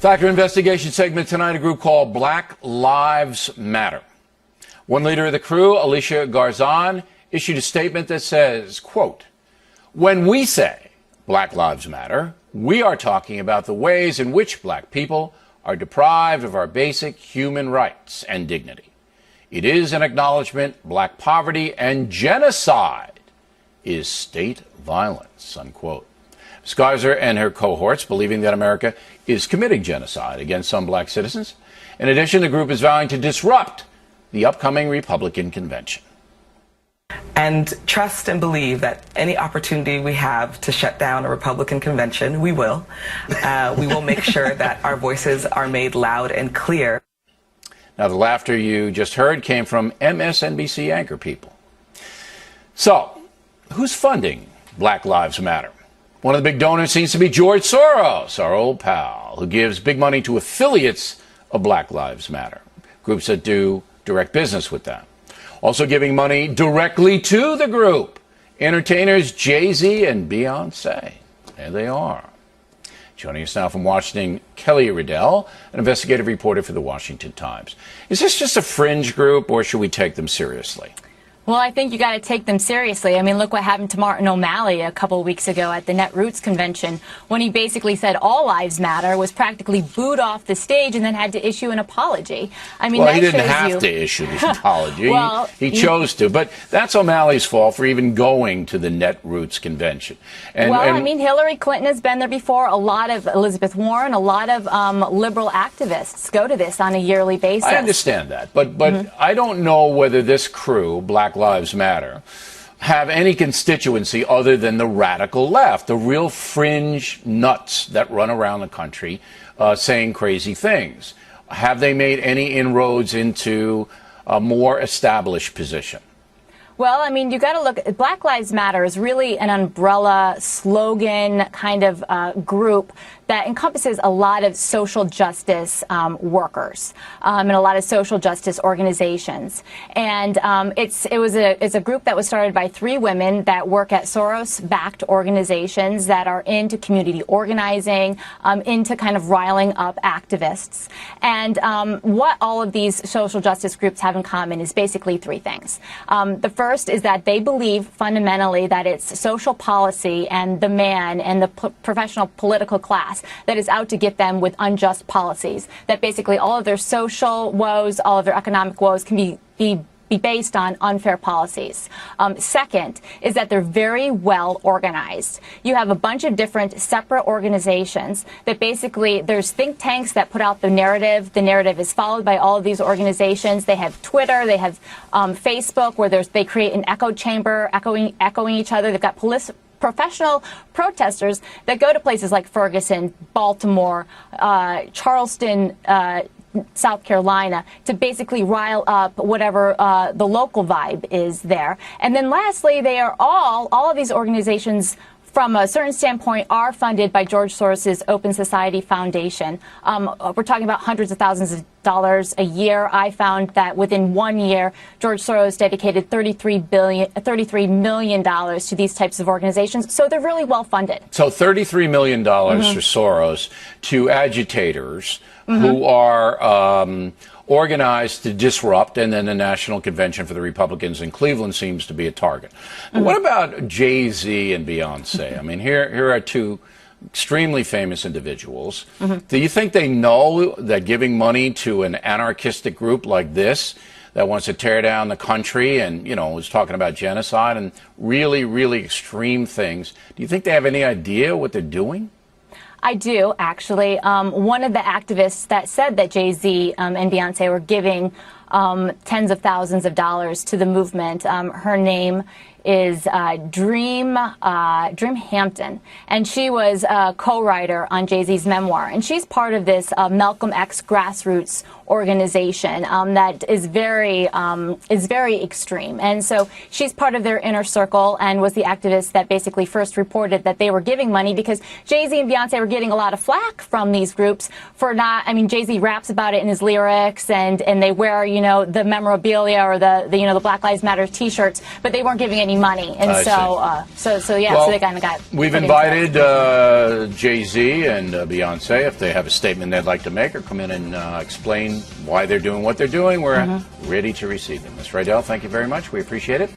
Factor investigation segment tonight, a group called Black Lives Matter. One leader of the crew, Alicia Garzon, issued a statement that says, quote, "When we say Black Lives Matter, we are talking about the ways in which black people are deprived of our basic human rights and dignity. It is an acknowledgement black poverty and genocide is state violence," unquote. Ms. Garza and her cohorts believing that America is committing genocide against some black citizens. In addition, the group is vowing to disrupt the upcoming Republican convention. And trust and believe that any opportunity we have to shut down a Republican convention, we will. We will make sure that our voices are made loud and clear. Now, the laughter you just heard came from MSNBC anchor people. So, who's funding Black Lives Matter? One of the big donors seems to be George Soros, our old pal, who gives big money to affiliates of Black Lives Matter, groups that do direct business with them. Also giving money directly to the group, entertainers Jay-Z and Beyonce. There they are. Joining us now from Washington, Kelly Riddell, an investigative reporter for the Washington Times. Is this just a fringe group, or should we take them seriously? Well, I think you got to take them seriously. I mean, look what happened to Martin O'Malley a couple of weeks ago at the Netroots convention when he basically said all lives matter, was practically booed off the stage, and then had to issue an apology. I mean, well, that he didn't shows have you... to issue this apology. Well, he chose to. But that's O'Malley's fault for even going to the Netroots convention. I mean, Hillary Clinton has been there before. A lot of Elizabeth Warren, a lot of liberal activists go to this on a yearly basis. I understand that. But I don't know whether this crew, Black Lives Matter, have any constituency other than the radical left, the real fringe nuts that run around the country saying crazy things. Have they made any inroads into a more established position? Well, I mean, you got to look. Black Lives Matter is really an umbrella slogan kind of group that encompasses a lot of social justice workers and a lot of social justice organizations. And it's a group that was started by 3 women that work at Soros-backed organizations that are into community organizing, into kind of riling up activists. And what all of these social justice groups have in common is basically 3 things. The first is that they believe fundamentally that it's social policy and the man and the professional political class that is out to get them with unjust policies, that basically all of their social woes, all of their economic woes can be based on unfair policies. Second is that they're very well organized. You have a bunch of different separate organizations that basically, there's think tanks that put out the narrative. The narrative is followed by all of these organizations. They have Twitter, they have Facebook, where they create an echo chamber, echoing each other. They've got professional protesters that go to places like Ferguson, Baltimore, Charleston, South Carolina, to basically rile up whatever the local vibe is there. And then lastly, they are all of these organizations, from a certain standpoint, are funded by George Soros's Open Society Foundation. We're talking about hundreds of thousands of dollars a year. I found that within 1 year, George Soros dedicated $33 million to these types of organizations. So they're really well funded. So $33 million for Soros to agitators who are organized to disrupt, and then the National Convention for the Republicans in Cleveland seems to be a target. What about Jay-Z and Beyonce? I mean, here are 2 extremely famous individuals. Do you think they know that giving money to an anarchistic group like this that wants to tear down the country and, is talking about genocide and really, really extreme things, do you think they have any idea what they're doing? I do, actually. One of the activists that said that Jay-Z and Beyonce were giving tens of thousands of dollars to the movement, her name is Dream Hampton, and she was a co-writer on Jay-Z's memoir, and she's part of this Malcolm X grassroots organization that is very extreme. And so she's part of their inner circle and was the activist that basically first reported that they were giving money, because Jay-Z and Beyonce were getting a lot of flack from these groups for not, I mean, Jay-Z raps about it in his lyrics, and they wear, the memorabilia or the Black Lives Matter t-shirts, but they weren't giving any any money. And so they kind of got. We've invited Jay-Z and Beyonce if they have a statement they'd like to make or come in and explain why they're doing what they're doing. We're ready to receive them. Ms. Rydell, thank you very much. We appreciate it.